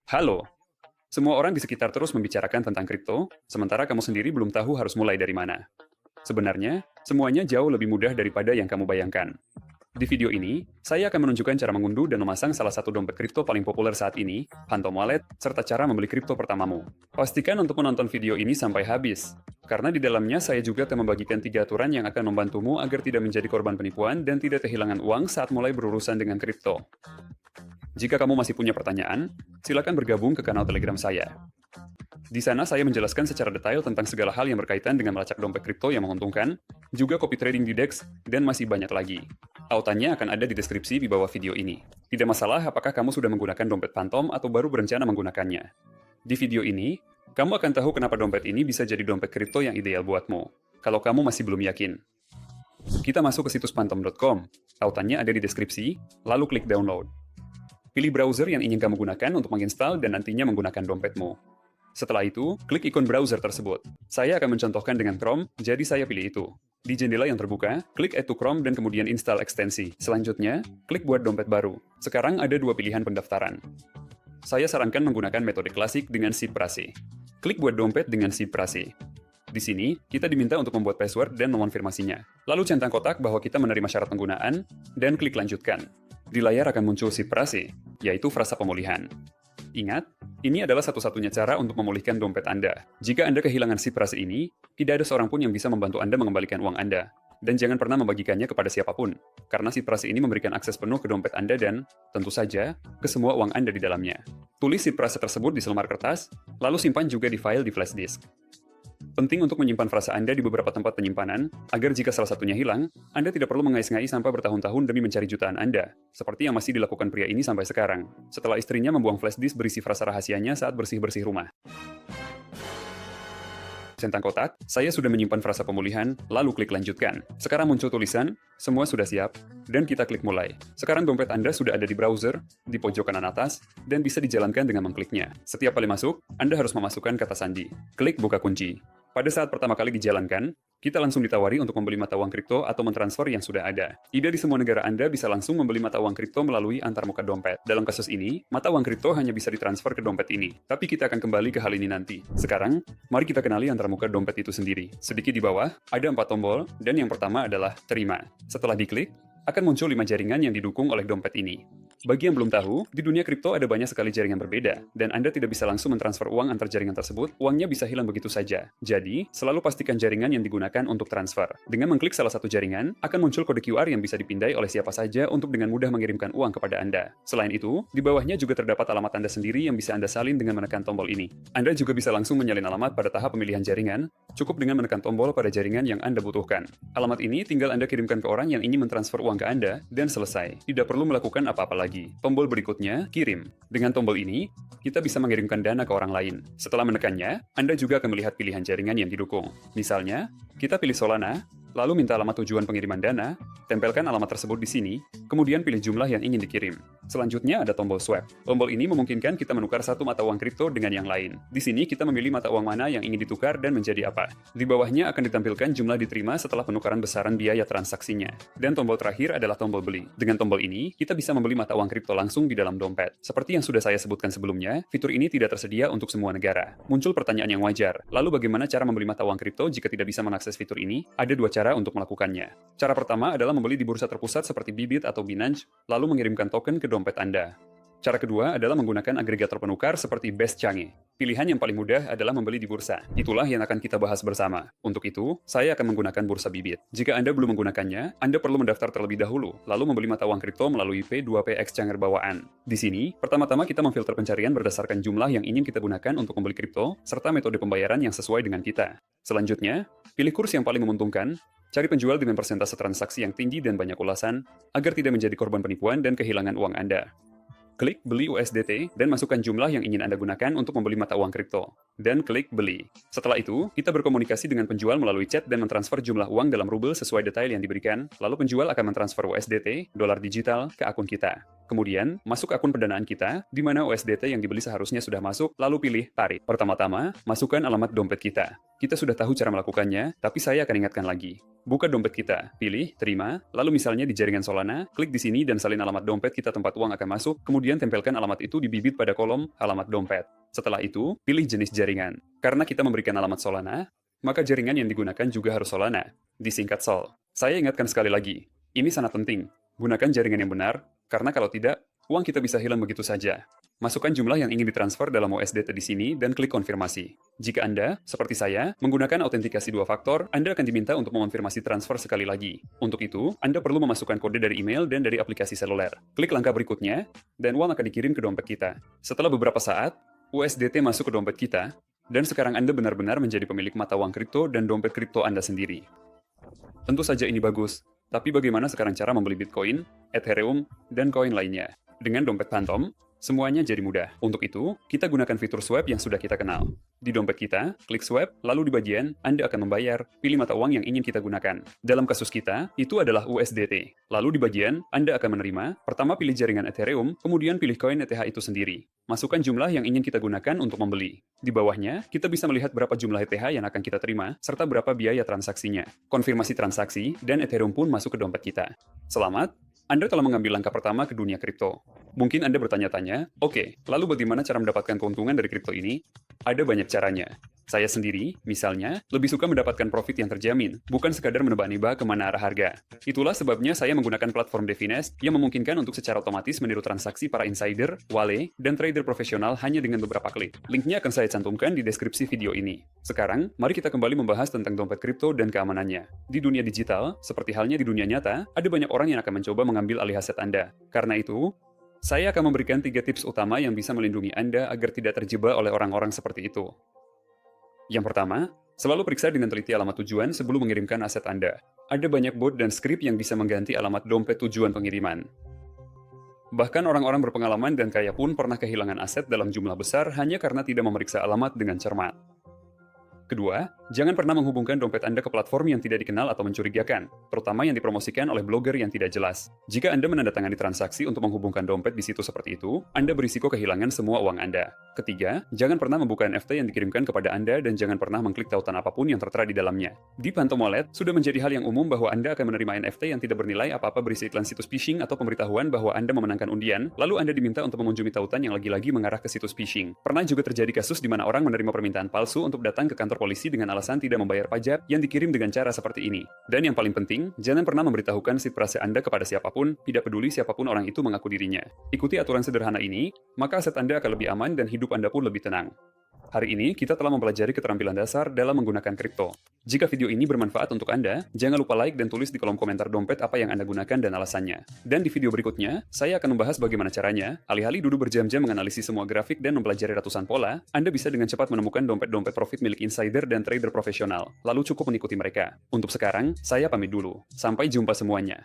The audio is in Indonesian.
Halo, semua orang di sekitar terus membicarakan tentang kripto, sementara kamu sendiri belum tahu harus mulai dari mana. Sebenarnya, semuanya jauh lebih mudah daripada yang kamu bayangkan. Di video ini, saya akan menunjukkan cara mengunduh dan memasang salah satu dompet kripto paling populer saat ini, Phantom Wallet, serta cara membeli kripto pertamamu. Pastikan untuk menonton video ini sampai habis, karena di dalamnya saya juga akan membagikan 3 aturan yang akan membantumu agar tidak menjadi korban penipuan dan tidak kehilangan uang saat mulai berurusan dengan kripto. Jika kamu masih punya pertanyaan, silakan bergabung ke kanal Telegram saya. Di sana saya menjelaskan secara detail tentang segala hal yang berkaitan dengan melacak dompet kripto yang menguntungkan, juga copy trading di DEX, dan masih banyak lagi. Tautannya akan ada di deskripsi di bawah video ini. Tidak masalah apakah kamu sudah menggunakan dompet Phantom atau baru berencana menggunakannya. Di video ini, kamu akan tahu kenapa dompet ini bisa jadi dompet kripto yang ideal buatmu, kalau kamu masih belum yakin. Kita masuk ke situs phantom.com. Tautannya ada di deskripsi, lalu klik download. Pilih browser yang ingin kamu gunakan untuk menginstal dan nantinya menggunakan dompetmu. Setelah itu, klik ikon browser tersebut. Saya akan mencontohkan dengan Chrome, jadi saya pilih itu. Di jendela yang terbuka, klik Add to Chrome dan kemudian install ekstensi. Selanjutnya, klik buat dompet baru. Sekarang ada 2 pilihan pendaftaran. Saya sarankan menggunakan metode klasik dengan seed phrase. Klik buat dompet dengan seed phrase. Di sini, kita diminta untuk membuat password dan mengonfirmasinya. Lalu centang kotak bahwa kita menerima syarat penggunaan, dan klik lanjutkan. Di layar akan muncul seed phrase, yaitu frasa pemulihan. Ingat, ini adalah satu-satunya cara untuk memulihkan dompet Anda. Jika Anda kehilangan seed phrase ini, tidak ada seorang pun yang bisa membantu Anda mengembalikan uang Anda. Dan jangan pernah membagikannya kepada siapapun, karena seed phrase ini memberikan akses penuh ke dompet Anda dan, tentu saja, ke semua uang Anda di dalamnya. Tulis seed phrase tersebut di selembar kertas, lalu simpan juga di file di flash disk. Penting untuk menyimpan frasa Anda di beberapa tempat penyimpanan, agar jika salah satunya hilang, Anda tidak perlu mengais-ngais sampai bertahun-tahun demi mencari jutaan Anda, seperti yang masih dilakukan pria ini sampai sekarang, setelah istrinya membuang flash disk berisi frasa rahasianya saat bersih-bersih rumah. Centang kotak, saya sudah menyimpan frasa pemulihan, lalu klik lanjutkan. Sekarang muncul tulisan, semua sudah siap, dan kita klik mulai. Sekarang dompet Anda sudah ada di browser, di pojok kanan atas, dan bisa dijalankan dengan mengkliknya. Setiap kali masuk, Anda harus memasukkan kata sandi. Klik buka kunci. Pada saat pertama kali dijalankan, kita langsung ditawari untuk membeli mata uang kripto atau mentransfer yang sudah ada. Tidak di semua negara Anda bisa langsung membeli mata uang kripto melalui antarmuka dompet. Dalam kasus ini, mata uang kripto hanya bisa ditransfer ke dompet ini. Tapi kita akan kembali ke hal ini nanti. Sekarang, mari kita kenali antarmuka dompet itu sendiri. Sedikit di bawah, ada 4 tombol, dan yang pertama adalah terima. Setelah diklik, akan muncul 5 jaringan yang didukung oleh dompet ini. Bagi yang belum tahu, di dunia kripto ada banyak sekali jaringan berbeda, dan Anda tidak bisa langsung mentransfer uang antar jaringan tersebut, uangnya bisa hilang begitu saja. Jadi, selalu pastikan jaringan yang digunakan untuk transfer. Dengan mengklik salah satu jaringan, akan muncul kode QR yang bisa dipindai oleh siapa saja untuk dengan mudah mengirimkan uang kepada Anda. Selain itu, di bawahnya juga terdapat alamat Anda sendiri yang bisa Anda salin dengan menekan tombol ini. Anda juga bisa langsung menyalin alamat pada tahap pemilihan jaringan, cukup dengan menekan tombol pada jaringan yang Anda butuhkan. Alamat ini tinggal Anda kirimkan ke orang yang ingin mentransfer uang ke Anda, dan selesai. Tidak perlu melakukan apa-apa lagi. Tombol berikutnya, kirim. Dengan tombol ini, kita bisa mengirimkan dana ke orang lain. Setelah menekannya, Anda juga akan melihat pilihan jaringan yang didukung. Misalnya, kita pilih Solana, lalu minta alamat tujuan pengiriman dana, tempelkan alamat tersebut di sini, kemudian pilih jumlah yang ingin dikirim. Selanjutnya ada tombol swap. Tombol ini memungkinkan kita menukar satu mata uang kripto dengan yang lain. Di sini kita memilih mata uang mana yang ingin ditukar dan menjadi apa. Di bawahnya akan ditampilkan jumlah diterima setelah penukaran besaran biaya transaksinya. Dan tombol terakhir adalah tombol beli. Dengan tombol ini, kita bisa membeli mata uang kripto langsung di dalam dompet. Seperti yang sudah saya sebutkan sebelumnya, fitur ini tidak tersedia untuk semua negara. Muncul pertanyaan yang wajar. Lalu bagaimana cara membeli mata uang kripto jika tidak bisa mengakses fitur ini? Ada 2 cara untuk melakukannya. Cara pertama adalah membeli di bursa terpusat seperti Bybit atau Binance, lalu mengirimkan token ke dompet Anda. Cara kedua adalah menggunakan agregator penukar seperti Bestchange. Pilihan yang paling mudah adalah membeli di bursa. Itulah yang akan kita bahas bersama. Untuk itu, saya akan menggunakan bursa Bybit. Jika Anda belum menggunakannya, Anda perlu mendaftar terlebih dahulu, lalu membeli mata uang kripto melalui P2P Exchanger bawaan. Di sini, pertama-tama kita memfilter pencarian berdasarkan jumlah yang ingin kita gunakan untuk membeli kripto, serta metode pembayaran yang sesuai dengan kita. Selanjutnya, pilih kurs yang paling menguntungkan, cari penjual dengan persentase transaksi yang tinggi dan banyak ulasan, agar tidak menjadi korban penipuan dan kehilangan uang Anda. Klik beli USDT dan masukkan jumlah yang ingin Anda gunakan untuk membeli mata uang kripto. Dan klik beli. Setelah itu, kita berkomunikasi dengan penjual melalui chat dan mentransfer jumlah uang dalam rubel sesuai detail yang diberikan, lalu penjual akan mentransfer USDT, dolar digital, ke akun kita. Kemudian, masuk akun pendanaan kita, di mana USDT yang dibeli seharusnya sudah masuk, lalu pilih tarik. Pertama-tama, masukkan alamat dompet kita. Kita sudah tahu cara melakukannya, tapi saya akan ingatkan lagi. Buka dompet kita, pilih, terima, lalu misalnya di jaringan Solana, klik di sini dan salin alamat dompet kita tempat uang akan masuk, kemudian tempelkan alamat itu di bibit pada kolom alamat dompet. Setelah itu, pilih jenis jaringan. Karena kita memberikan alamat Solana, maka jaringan yang digunakan juga harus Solana, disingkat Sol. Saya ingatkan sekali lagi, ini sangat penting. Gunakan jaringan yang benar, karena kalau tidak, uang kita bisa hilang begitu saja. Masukkan jumlah yang ingin ditransfer dalam USDT di sini dan klik konfirmasi. Jika Anda, seperti saya, menggunakan autentikasi 2 faktor, Anda akan diminta untuk mengonfirmasi transfer sekali lagi. Untuk itu, Anda perlu memasukkan kode dari email dan dari aplikasi seluler. Klik langkah berikutnya, dan uang akan dikirim ke dompet kita. Setelah beberapa saat, USDT masuk ke dompet kita, dan sekarang Anda benar-benar menjadi pemilik mata uang kripto dan dompet kripto Anda sendiri. Tentu saja ini bagus, tapi bagaimana sekarang cara membeli Bitcoin, Ethereum, dan koin lainnya? Dengan dompet Phantom, semuanya jadi mudah. Untuk itu, kita gunakan fitur swap yang sudah kita kenal. Di dompet kita, klik swap, lalu di bagian Anda akan membayar, pilih mata uang yang ingin kita gunakan. Dalam kasus kita, itu adalah USDT. Lalu di bagian Anda akan menerima, pertama pilih jaringan Ethereum, kemudian pilih koin ETH itu sendiri. Masukkan jumlah yang ingin kita gunakan untuk membeli. Di bawahnya, kita bisa melihat berapa jumlah ETH yang akan kita terima, serta berapa biaya transaksinya. Konfirmasi transaksi, dan Ethereum pun masuk ke dompet kita. Selamat! Anda telah mengambil langkah pertama ke dunia kripto. Mungkin Anda bertanya-tanya, oke, lalu bagaimana cara mendapatkan keuntungan dari kripto ini? Ada banyak caranya. Saya sendiri, misalnya, lebih suka mendapatkan profit yang terjamin, bukan sekadar menebak-nebak kemana arah harga. Itulah sebabnya saya menggunakan platform Definest yang memungkinkan untuk secara otomatis meniru transaksi para insider, wale, dan trader profesional hanya dengan beberapa klik. Linknya akan saya cantumkan di deskripsi video ini. Sekarang, mari kita kembali membahas tentang dompet kripto dan keamanannya. Di dunia digital, seperti halnya di dunia nyata, ada banyak orang yang akan mencoba mengambil alih aset Anda. Karena itu, saya akan memberikan 3 tips utama yang bisa melindungi Anda agar tidak terjebak oleh orang-orang seperti itu. Yang pertama, selalu periksa dengan teliti alamat tujuan sebelum mengirimkan aset Anda. Ada banyak bot dan skrip yang bisa mengganti alamat dompet tujuan pengiriman. Bahkan orang-orang berpengalaman dan kaya pun pernah kehilangan aset dalam jumlah besar hanya karena tidak memeriksa alamat dengan cermat. Kedua, jangan pernah menghubungkan dompet Anda ke platform yang tidak dikenal atau mencurigakan, terutama yang dipromosikan oleh blogger yang tidak jelas. Jika Anda menandatangani transaksi untuk menghubungkan dompet di situs seperti itu, Anda berisiko kehilangan semua uang Anda. Ketiga, jangan pernah membuka NFT yang dikirimkan kepada Anda dan jangan pernah mengklik tautan apapun yang tertera di dalamnya. Di Phantom Wallet, sudah menjadi hal yang umum bahwa Anda akan menerima NFT yang tidak bernilai apa-apa berisi iklan situs phishing atau pemberitahuan bahwa Anda memenangkan undian, lalu Anda diminta untuk mengunjungi tautan yang lagi-lagi mengarah ke situs phishing. Pernah juga terjadi kasus di mana orang menerima permintaan palsu untuk datang ke kantor polisi dengan alasan tidak membayar pajak yang dikirim dengan cara seperti ini. Dan yang paling penting, jangan pernah memberitahukan SID prase Anda kepada siapapun, tidak peduli siapapun orang itu mengaku dirinya. Ikuti aturan sederhana ini, maka aset Anda akan lebih aman dan hidup Anda pun lebih tenang. Hari ini, kita telah mempelajari keterampilan dasar dalam menggunakan kripto. Jika video ini bermanfaat untuk Anda, jangan lupa like dan tulis di kolom komentar dompet apa yang Anda gunakan dan alasannya. Dan di video berikutnya, saya akan membahas bagaimana caranya, alih-alih duduk berjam-jam menganalisis semua grafik dan mempelajari ratusan pola, Anda bisa dengan cepat menemukan dompet-dompet profit milik insider dan trader profesional. Lalu cukup mengikuti mereka. Untuk sekarang, saya pamit dulu. Sampai jumpa semuanya.